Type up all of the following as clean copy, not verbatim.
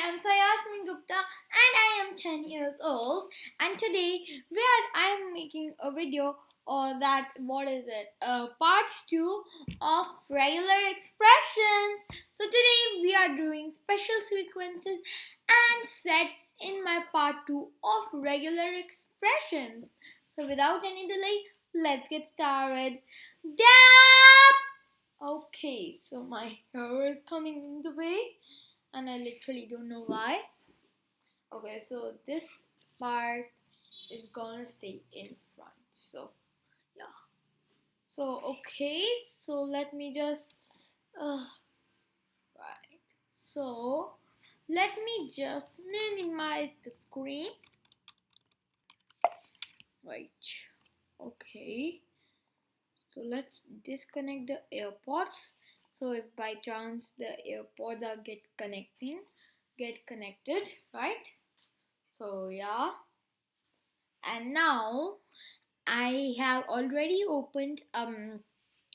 am Saiasmi Gupta and I am 10 years old, and today I am making a video or that what is it? Part 2 of regular expression. So today we are doing special sequences and sets in my part 2 of regular expressions. So without any delay, let's get started. Dab! Okay, so my hair is coming in the way and I literally don't know why. Okay, so this part is gonna stay in front. So yeah. So okay, so let me just right. So let me just minimize the screen. Right. Okay. So let's disconnect the AirPods. So if by chance the AirPods are get connected, right? So yeah. And now I have already opened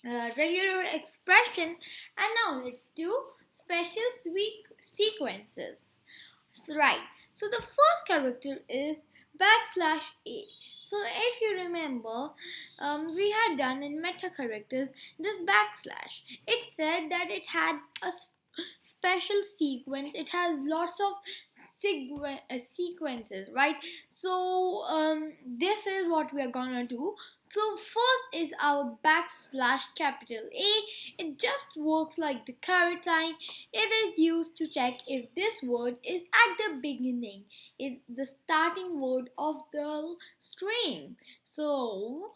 regular expression, and now let's do special sequences. Right. So the first character is backslash a. So if you remember, we had done in meta characters this backslash. It said that it had a special sequence. It has lots of sequences, right? So this is what we are gonna do. So first is our backslash capital A. It just works like the caret sign. It is used to check if this word is at the beginning, is the starting word of the string. So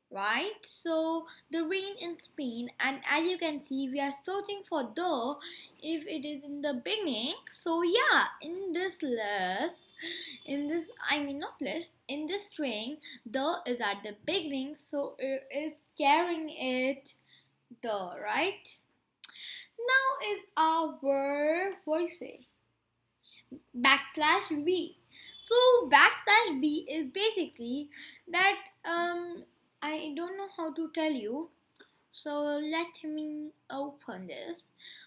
right, so the rain in Spain, and as you can see we are searching for the if it is in the beginning. So yeah, in this list, in this not list, in this string the is at the beginning, so it is carrying it the right. Now is our what do you say, backslash b. So backslash b is basically that I don't know how to tell you. So let me open this.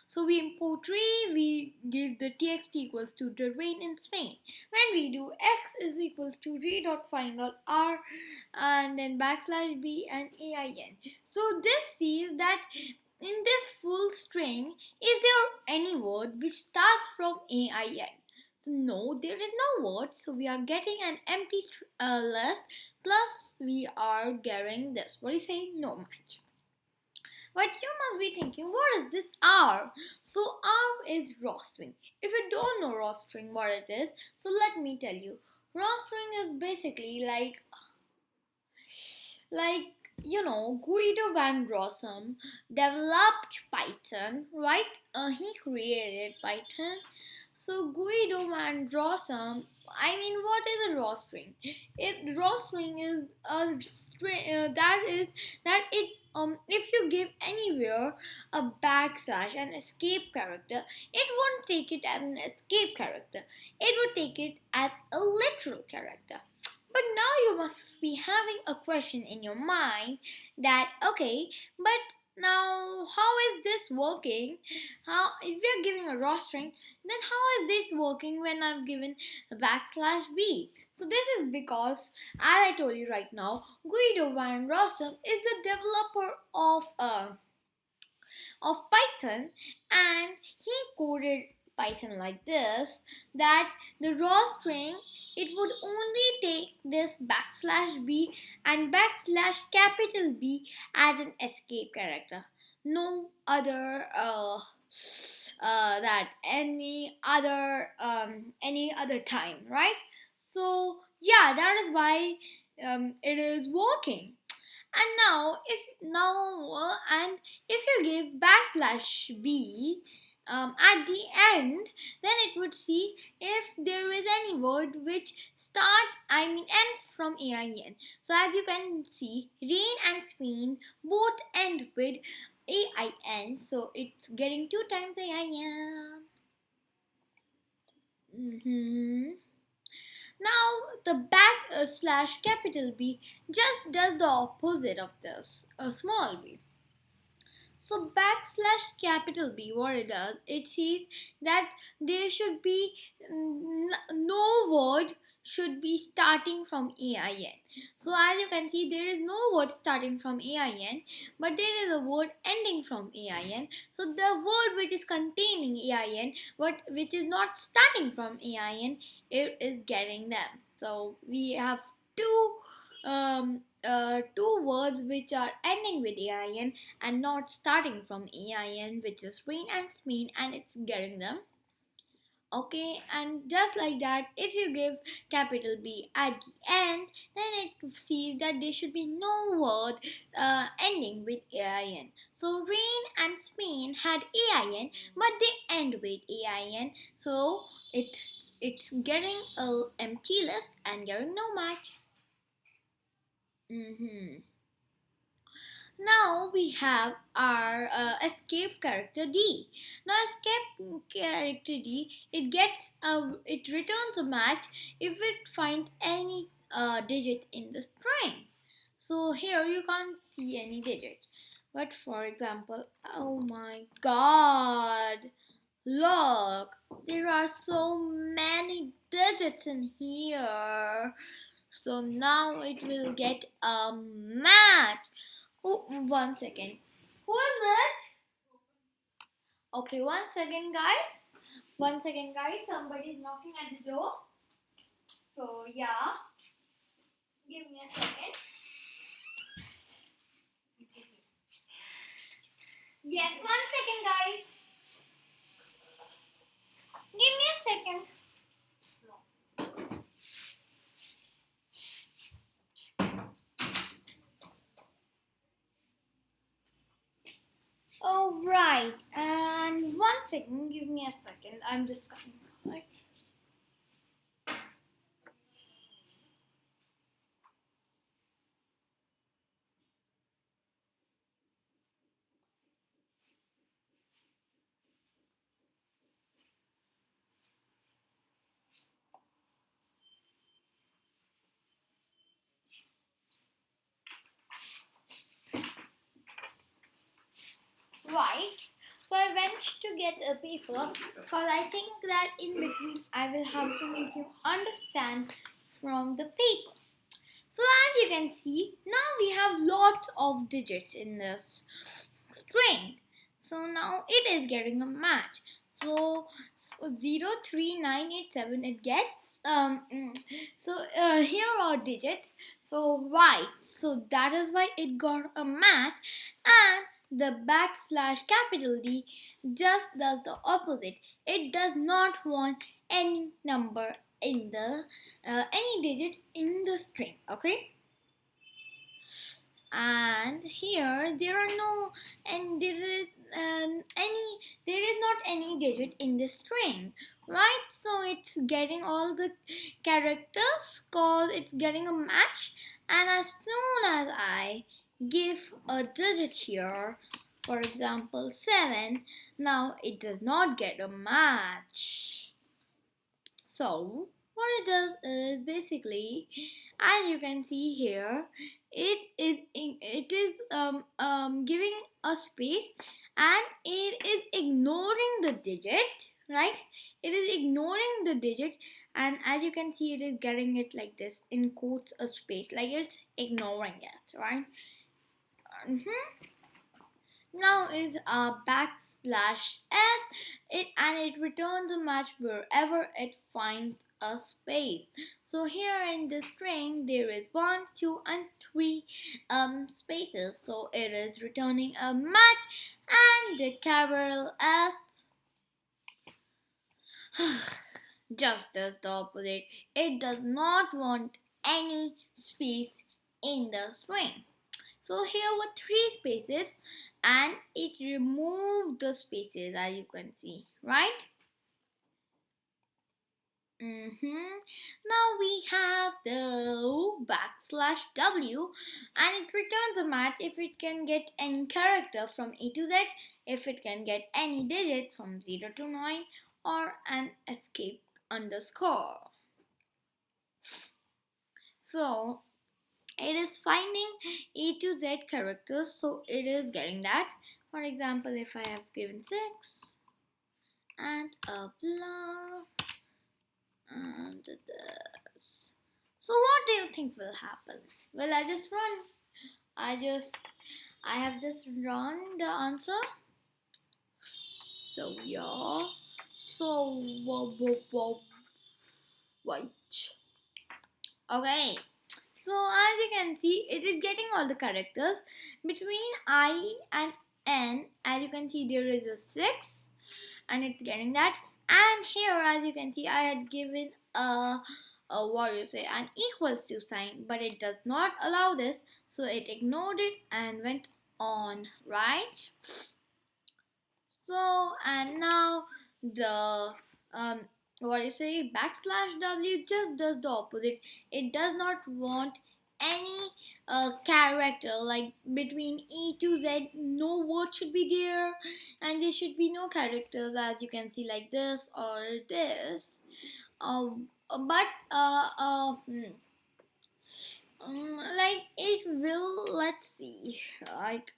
So we import tree, we give the txt equals to the rain in Spain. When we do x is equals to re.find.r and then backslash b and ain. So this sees that in this full string, is there any word which starts from ain? So no, there is no word. So we are getting an empty list. Plus we are getting this. What do you say? No match. But you must be thinking, what is this R? So R is rostering. If you don't know rostering what it is, so let me tell you. Rostering is basically like Guido van Rossum developed Python, right? He created Python. So Guido van Rossum, what is a rostering? Rostering is a string that it if you give anywhere a backslash an escape character, it won't take it as an escape character. It would take it as a literal character. But now you must be having a question in your mind that okay, but now how is this working? How if we are giving a rostering, then how is this working when I've given a backslash b? So this is because, as I told you right now, Guido van Rossum is the developer of Python, and he coded Python like this, that the raw string, it would only take this backslash b and backslash capital B as an escape character. No other that any other time, right? So yeah, that is why it is working. And if you give backslash b at the end, then it would see if there is any word which ends from ain. So as you can see, rain and Spain both end with ain, so it's getting 2 times ain. Now the backslash capital B just does the opposite of this, a small b. So backslash capital B, what it does, it says that there should be no word should be starting from AIN. So as you can see, there is no word starting from AIN, but there is a word ending from AIN. So the word which is containing AIN, but which is not starting from AIN, it is getting them. So we have two words which are ending with AIN and not starting from AIN, which is rain and Spain, and it's getting them. Okay, and just like that, if you give capital B at the end, then it sees that there should be no word ending with AIN. So rain and Spain had AIN, but they end with AIN, so it's getting a empty list and getting no match. Now we have our escape character D. Now escape character D, it returns a match if it finds any digit in the string. So here you can't see any digit. But for example, oh my god, look, there are so many digits in here. So now it will get a match. Oh, 1 second. Who is it? Okay, 1 second, guys. 1 second, guys. Somebody is knocking at the door. So, yeah. Give me a second. Yes, 1 second, guys. Give me a second. Oh, right. And 1 second. Give me a second. I'm just coming. Right. Right. So I went to get a paper because I think that in between I will have to make you understand from the paper. So as you can see, now we have lots of digits in this string. So now it is getting a match. So 03987 it gets here are digits, so right, so that is why it got a match, and the backslash capital D just does the opposite. It does not want any number in the any digit in the string. Okay, and here there are no, and there is not any digit in this string, right? So it's getting all the characters cause it's getting a match, and as soon as I give a digit here, for example 7, now it does not get a match. So what it does is basically, as you can see here, it is giving a space, and it is ignoring the digit, right? It is ignoring the digit, and as you can see, it is getting it like this in quotes a space, like it's ignoring it, right? Now is a backslash s, it returns a match wherever it finds a space. So here in the string there is 1, 2, and 3 spaces. So it is returning a match, and the capital S just does the opposite. It does not want any space in the string. So here were 3 spaces, and it removed the spaces, as you can see, right? Now we have the backslash W, and it returns a match if it can get any character from A to Z, if it can get any digit from 0 to 9, or an escape underscore. So it is finding A to Z characters, so it is getting that. For example, if I have given 6 and a blah and this. So what do you think will happen? Will I just run? I have just run the answer. So yeah. So wait. Okay. So as you can see, it is getting all the characters between I and N. As you can see, there is a 6, and it's getting that. And here, as you can see, I had given a what do you say, an equals to sign, but it does not allow this, so it ignored it and went on, right? So and now the um what do you say, backslash W just does the opposite. It does not want any character like between E to Z. No word should be there, and there should be no characters, as you can see, like this or this. But like it will. Let's see. Like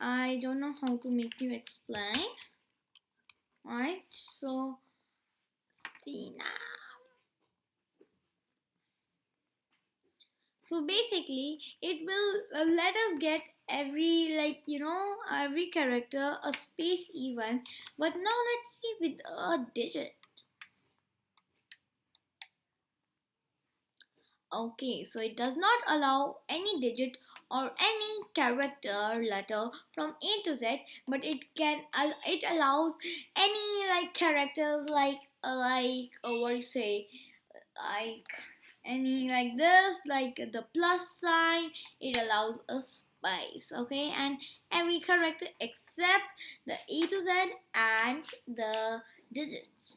I don't know how to make you explain. Right, so see now. So basically, it will let us get every, like, every character a space even. But now let's see with a digit. Okay, so it does not allow any digit or any character letter from A to Z, but it allows any like characters like what do you say, like any like this, like the plus sign. It allows a space, okay, and every character except the A to Z and the digits.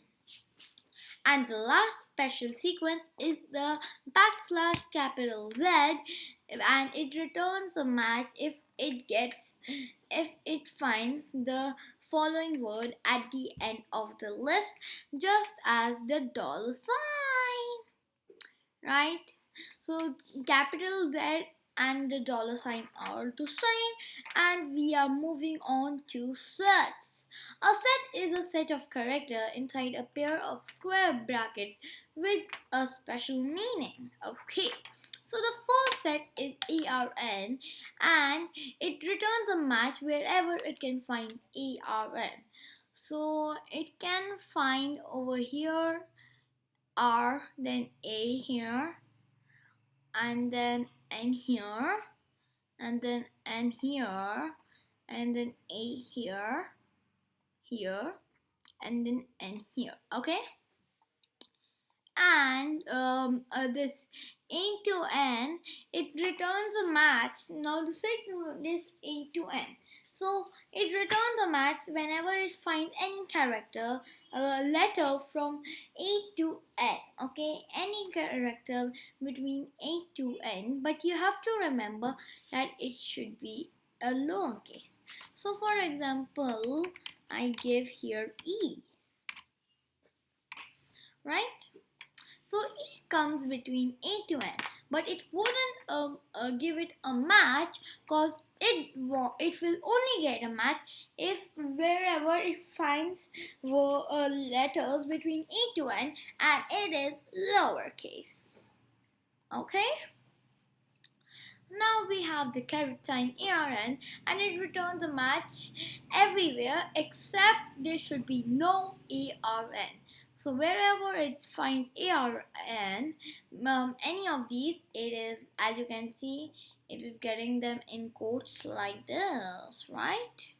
And the last special sequence is the backslash capital Z, and it returns the match if it finds the following word at the end of the list, just as the dollar sign, right? So capital Z and the dollar sign are the same, and we are moving on to sets. A set is a set of characters inside a pair of square brackets with a special meaning. Okay. So the first set is ARN, and it returns a match wherever it can find ARN. So it can find over here R, then A here, and then N here, and then N here, and then A here, here, and then N here. Okay, and this A to N, it returns a match. Now the second one is A to N. So it returns a match whenever it finds any character letter from A to N. Okay, any character between A to N, but you have to remember that it should be a lowercase. So for example, I give here E, right? So E comes between A to N, but it wouldn't give it a match, because it will only get a match if wherever it finds letters between A to N and it is lowercase. Okay. Now we have the caret sign ARN, and it returns a match everywhere except there should be no ARN. So wherever it finds ARN, any of these, it is, as you can see, it is getting them in quotes like this, right?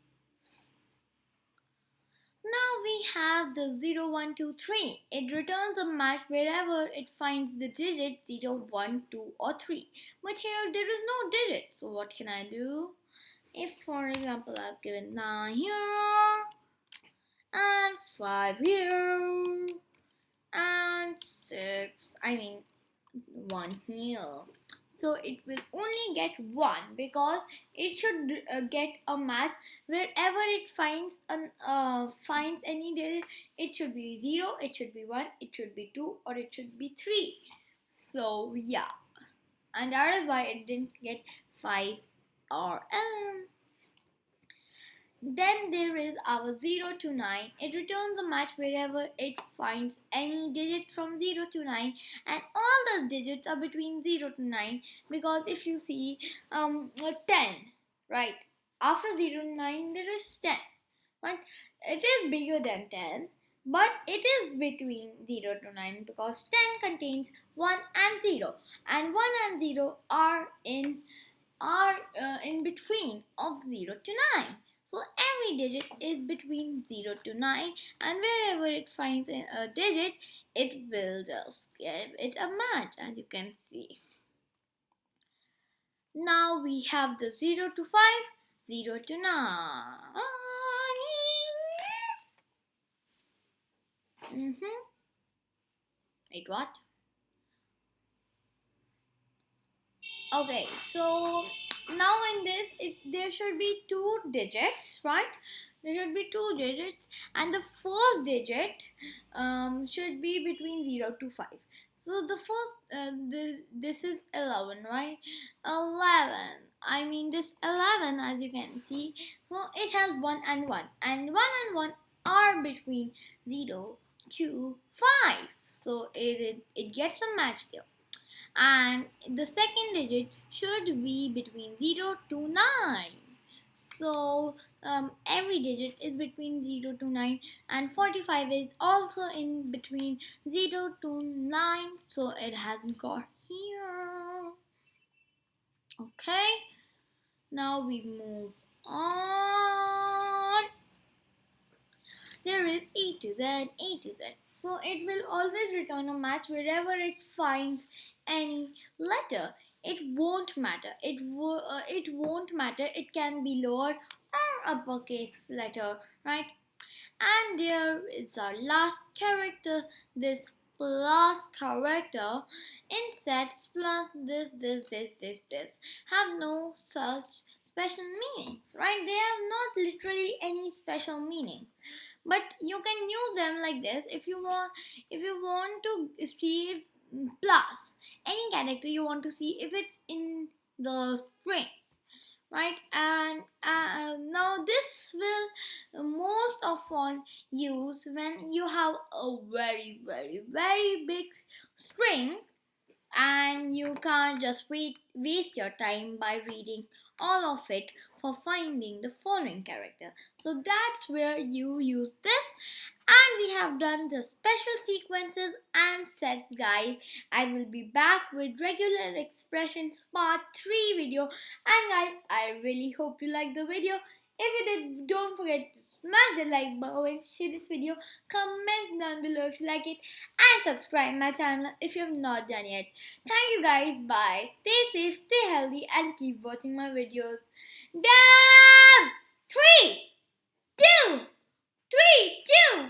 Now we have the 0, 1, 2, 3. It returns a match wherever it finds the digit 0, 1, 2 or 3. But here there is no digit. So what can I do? If for example I've given 9 here and 5 here and 6, 1 here. So it will only get 1 because it should get a match wherever it finds any digit. It should be 0, it should be 1, it should be 2, or it should be 3. So yeah, and that is why it didn't get 5 or Then there is our 0 to 9. It returns a match wherever it finds any digit from 0 to 9, and all the digits are between 0 to 9, because if you see 10, right? After 0 to 9 there is 10. Right? It is bigger than 10, but it is between 0 to 9 because 10 contains 1 and 0, and 1 and 0 are in between of 0 to 9. So every digit is between 0 to 9, and wherever it finds a digit, it will just give it a match, as you can see. Now we have the 0 to 5, 0 to 9. Wait, what? Okay, so now in this, there should be two digits, right? There should be two digits, and the first digit should be between 0 to 5. So the first, this is 11, right? 11. I mean, this 11, as you can see, so it has 1 and 1, and 1 and 1 are between 0 to 5. So it gets a match there, and the second digit should be between 0 to 9. So every digit is between 0 to 9, and 45 is also in between 0 to 9, so it hasn't got here. Okay, now we move on. There is A to Z, A to Z. So it will always return a match wherever it finds any letter. It won't matter. It won't matter. It can be lower or uppercase letter, right? And there is our last character. This plus character in sets plus this have no such special meanings, right? They have not literally any special meaning, but you can use them like this if you want to see plus any character you want to see if it's in the string, right? And now this will most often use when you have a very big string, and you can't just waste your time by reading all of it for finding the following character. So that's where you use this. And we have done the special sequences and sets, guys. I will be back with regular expressions part 3 video. And guys, I really hope you liked the video. If you did, don't forget to smash the like button, share this video, comment down below if you like it, and subscribe my channel if you have not done yet. Thank you guys. Bye. Stay safe, stay healthy, and keep watching my videos. Damn! 3, 2, 3, 2,